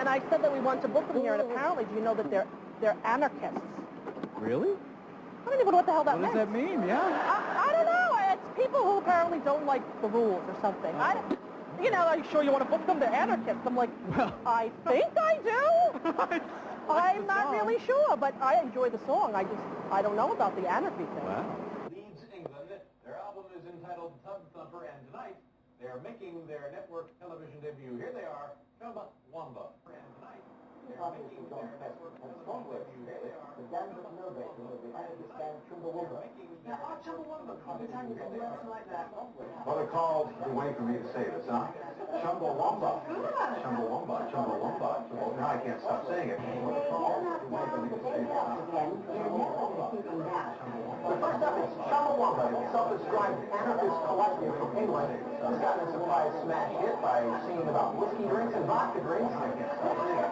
and I said that we want to book them here, and apparently, do you know that they're anarchists? Really? I don't even know what the hell that meant. What does that mean? Yeah. I don't know. It's people who apparently don't like the rules or something. You know, are you sure you want to book them? They're anarchists. I'm like, well, I think I do. I'm not really sure, but I enjoy the song. I don't know about the anarchy thing. Wow. Leeds, England. Their album is entitled Tub Thumper, and tonight they're making their network television debut. Here they are, Chumbawamba. And tonight they're making their network television debut. Here they are. The gang that know better than the anarchist band Chumbawamba. Now, our Chumbawamba comedy like that. Well, they're called, the way for me to say this, huh? Chumbawamba. Chumbawamba, Chumbawamba. Now I can't stop saying it. They're not down to take out again. They're never keeping that. The first up is Chumbawamba, a self-described anarchist collective from England. He's gotten a surprise smash hit by singing about whiskey drinks and vodka drinks. I can't stop saying it.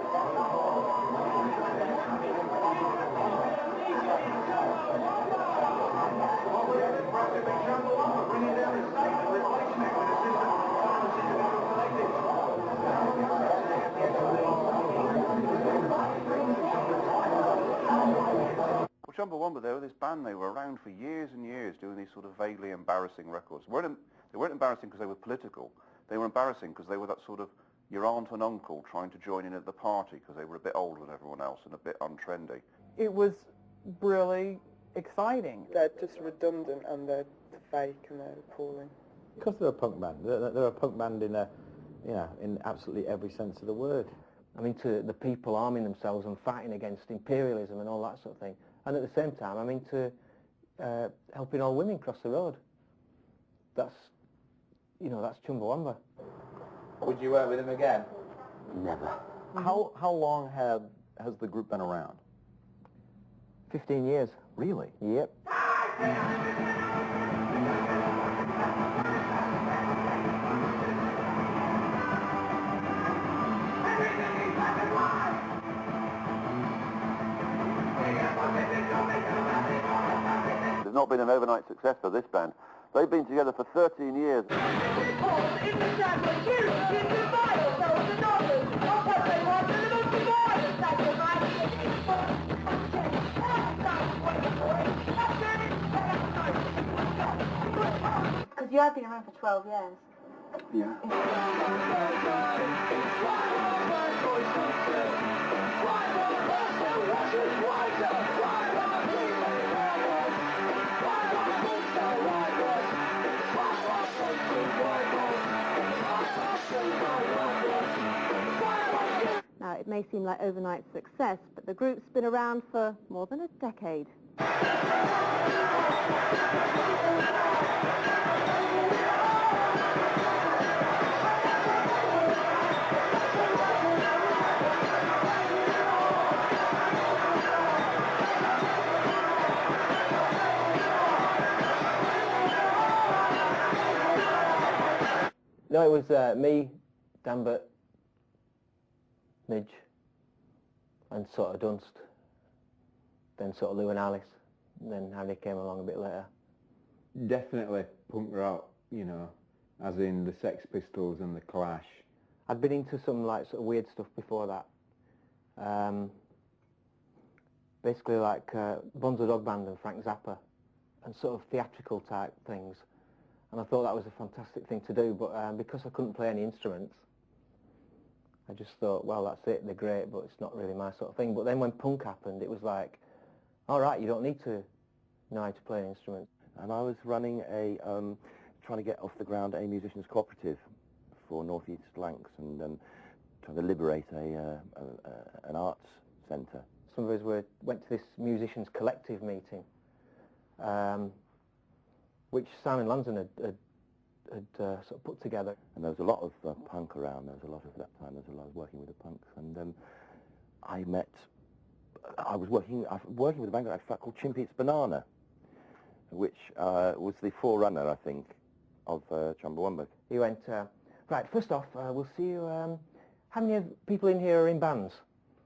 Chumbawamba, they were this band, they were around for years and years doing these sort of vaguely embarrassing records. They weren't embarrassing because they were political, they were embarrassing because they were that sort of your aunt and uncle trying to join in at the party because they were a bit older than everyone else and a bit untrendy. It was really exciting. They're just redundant and they're fake and they're appalling. Because they're a punk band. They're a punk band in in absolutely every sense of the word. I mean, to the people arming themselves and fighting against imperialism and all that sort of thing. And at the same time, I mean, to helping all women cross the road. That's Chumbawamba. Would you work with him again? Never. How long has the group been around? 15 years. Really? Yep. There's not been an overnight success for this band. They've been together for 13 years. Because you have been around for 12 years. Yeah. Now, it may seem like overnight success, but the group's been around for more than a decade. No, it was me, Dambert, Midge, and sort of Dunst, then sort of Lou and Alice, and then Harry came along a bit later. Definitely punk rock, as in the Sex Pistols and the Clash. I'd been into some like sort of weird stuff before that. Basically like Bonzo Dog Band and Frank Zappa, and sort of theatrical type things. And I thought that was a fantastic thing to do, but because I couldn't play any instruments, I just thought, well, that's it, they're great, but it's not really my sort of thing. But then when punk happened, it was like, all right, you don't need to know how to play an instrument. And I was running trying to get off the ground a musicians cooperative for North East Lancs and trying to liberate an arts centre. Some of us went to this musicians collective meeting, which Simon Lanson had sort of put together. And there was a lot of punk around. There was a lot of that time. There was a lot of working with the punks, and I was working with a band called Chimpy's Banana, which was the forerunner, I think, of Chumbawamba. He went, right, first off, we'll see you, how many people in here are in bands?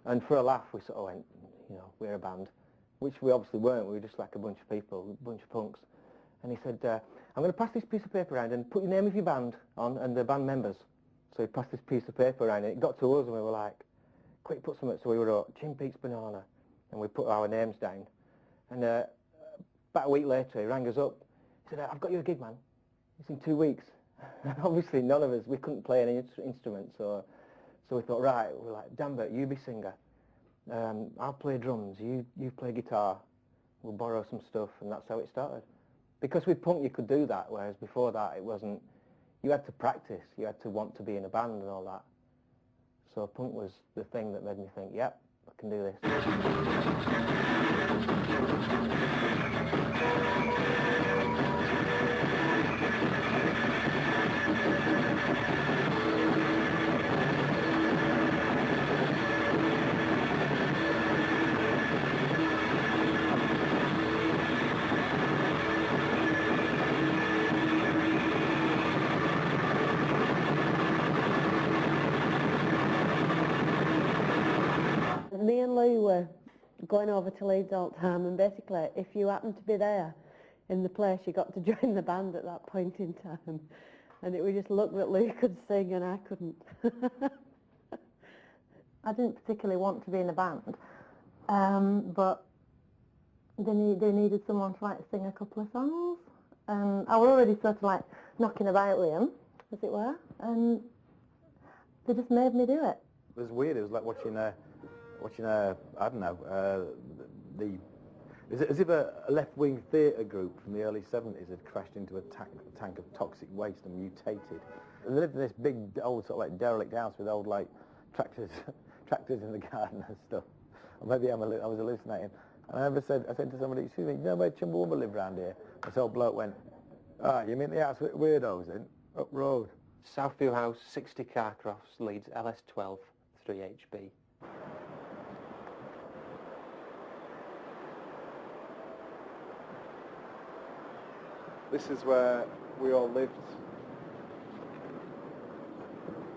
And for a laugh, we sort of went, we're a band, which we obviously weren't. We were just like a bunch of people, a bunch of punks. And he said, I'm going to pass this piece of paper around and put your name of your band on and the band members. So he passed this piece of paper around and it got to us and we were like, quick, put something. So we wrote Chin Peaks Banana, and we put our names down. And about a week later, he rang us up. He said, I've got you a gig, man. It's in 2 weeks. And obviously none of us, we couldn't play any instruments, so we thought, right, we're like, Dambert, you be singer. I'll play drums, you play guitar. We'll borrow some stuff, and that's how it started. Because with punk you could do that, whereas before that it wasn't, you had to practice, you had to want to be in a band and all that. So punk was the thing that made me think, yep, I can do this. Me and Lou were going over to Leeds all the time, and basically if you happened to be there in the place you got to join the band at that point in time, and it was just luck that Lou could sing and I couldn't. I didn't particularly want to be in a band, but they needed someone to like sing a couple of songs, and I was already sort of like knocking about with them, as it were, and they just made me do it. It was weird. It was like watching I don't know, as if a left-wing theatre group from the early 70s had crashed into a tank of toxic waste and mutated. And they lived in this big old sort of like derelict house with old like tractors in the garden and stuff. Or maybe I was hallucinating. And I said to somebody, excuse me, you know where Chumbawamba lived round here? This old bloke went, you mean the house with weirdos in? Up road. Southview House, 60 Carcrofts, Leeds, LS12, 3HB. This is where we all lived.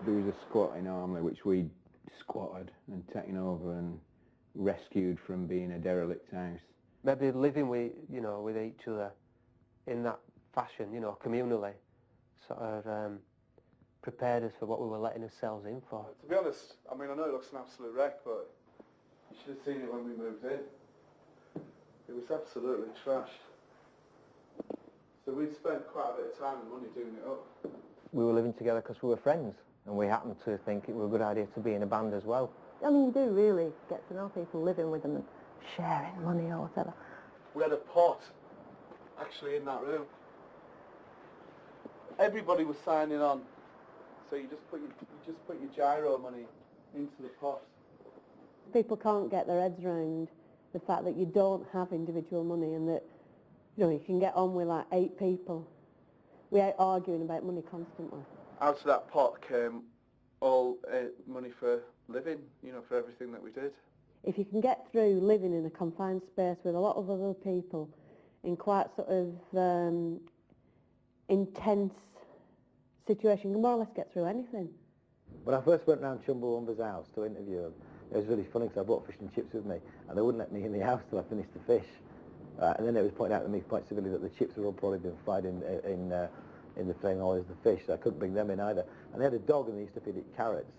There was a squat in Armley which we squatted and taken over and rescued from being a derelict house. Maybe living with, with each other in that fashion, communally, sort of prepared us for what we were letting ourselves in for. To be honest, I mean, I know it looks an absolute wreck, but you should have seen it when we moved in. It was absolutely trashed. So we'd spent quite a bit of time and money doing it up. We were living together because we were friends, and we happened to think it was a good idea to be in a band as well. I mean, you do really get to know people living with them and sharing money or whatever. We had a pot, actually, in that room. Everybody was signing on, so you just put your gyro money into the pot. People can't get their heads around the fact that you don't have individual money, and that you can get on with like 8 people without arguing about money constantly. Out of that pot came all money for living, for everything that we did. If you can get through living in a confined space with a lot of other people in quite sort of intense situation, you can more or less get through anything. When I first went round Chumbawamba's house to interview him, it was really funny because I brought fish and chips with me, and they wouldn't let me in the house till I finished the fish. And then it was pointed out to me quite civilly that the chips had all probably been fried in the same oil as the fish, so I couldn't bring them in either. And they had a dog and they used to feed it carrots.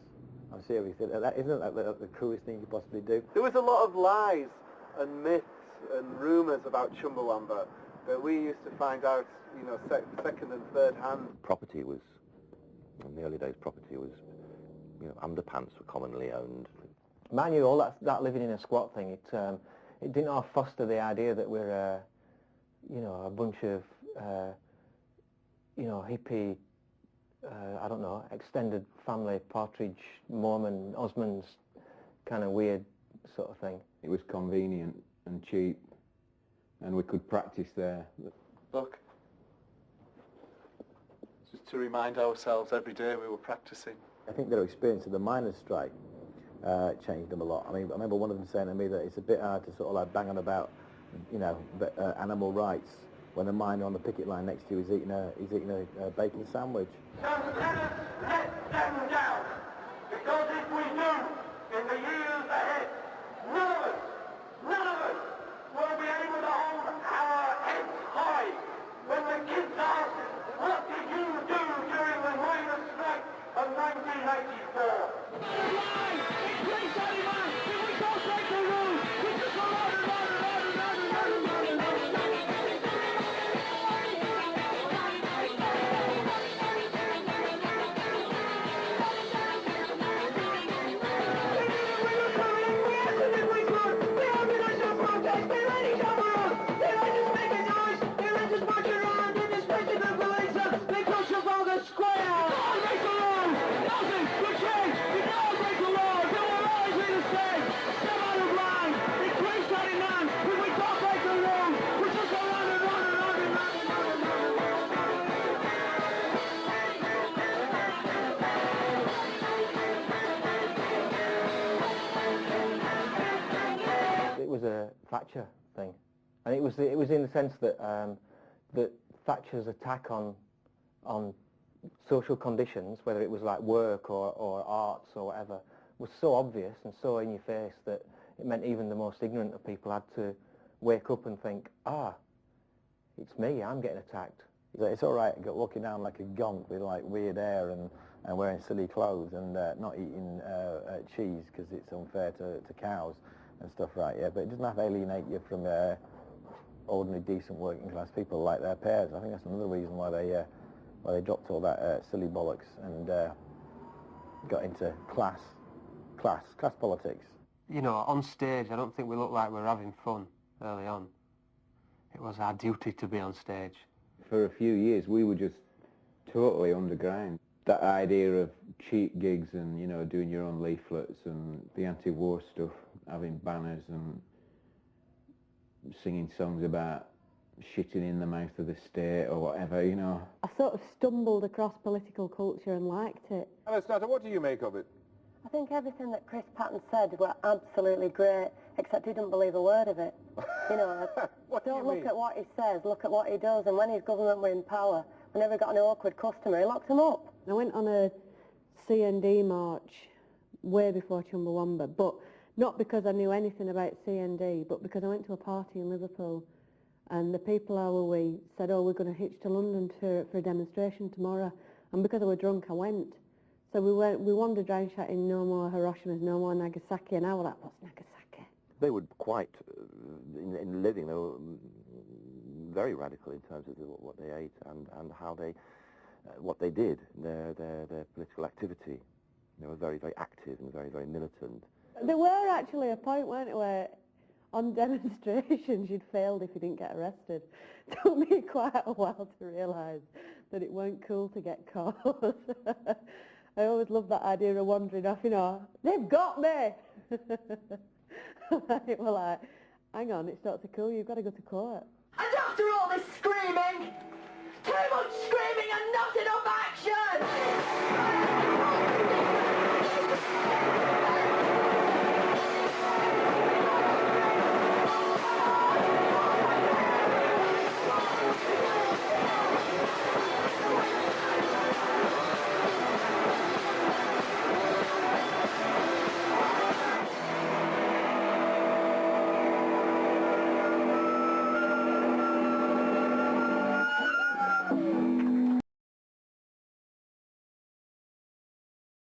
I'm serious. Isn't that the cruelest thing you could possibly do? There was a lot of lies and myths and rumours about Chumbawamba that we used to find out, second and third hand. Property was, in the early days, underpants were commonly owned. Man, all that living in a squat thing, it didn't all foster the idea that we're, a bunch of, hippie, I don't know, extended family, Partridge, Mormon, Osmonds, kind of weird sort of thing. It was convenient and cheap, and we could practice there. Look, just to remind ourselves every day we were practicing. I think their experience of the miners' strike changed them a lot. I mean, I remember one of them saying to me that it's a bit hard to sort of like bang on about, animal rights when the miner on the picket line next to you is eating a bacon sandwich. So let us let them down, because if we do, in the years ahead, none of us will be able to hold our heads high when the kids ask, what did you do during the miners' strike of 1984? a Thatcher thing, and it was in the sense that that Thatcher's attack on social conditions, whether it was like work or arts or whatever, was so obvious and so in your face that it meant even the most ignorant of people had to wake up and think, it's me, I'm getting attacked. It's all right walking down like a gonk with like weird hair and wearing silly clothes and not eating cheese because it's unfair to cows and stuff, right? Yeah, but it doesn't have to alienate you from ordinary, decent, working class people like their peers. I think that's another reason why they dropped all that silly bollocks and got into class politics. You know, on stage, I don't think we look like we're having fun early on. It was our duty to be on stage. For a few years, we were just totally underground. That idea of cheap gigs and, you know, doing your own leaflets and the anti-war stuff, having banners and singing songs about shitting in the mouth of the state or whatever, you know. I sort of stumbled across political culture and liked it. Anastasia, what do you make of it? I think everything that Chris Patton said were absolutely great, except he didn't believe a word of it. You know, don't look at what he says, look at what he does, and when his government were in power, whenever he got an awkward customer, he locked them up. I went on a CND march way before Chumbawamba, but not because I knew anything about CND, but because I went to a party in Liverpool, and the people I were with said, we're going to hitch to London for a demonstration tomorrow, and because I was drunk, I went. So we wandered around shouting, no more Hiroshimas, no more Nagasaki, and I was like, what's Nagasaki? They were quite, in living, they were very radical in terms of what they ate and how they, what they did, their political activity. They were very, very active and very, very militant. There were actually a point, weren't there, where on demonstrations you'd failed if you didn't get arrested. It took me quite a while to realise that it weren't cool to get caught. I always loved that idea of wandering off, you know, they've got me! It was like, hang on, it's not so cool, you've got to go to court. And after all this screaming, too much screaming and not enough action!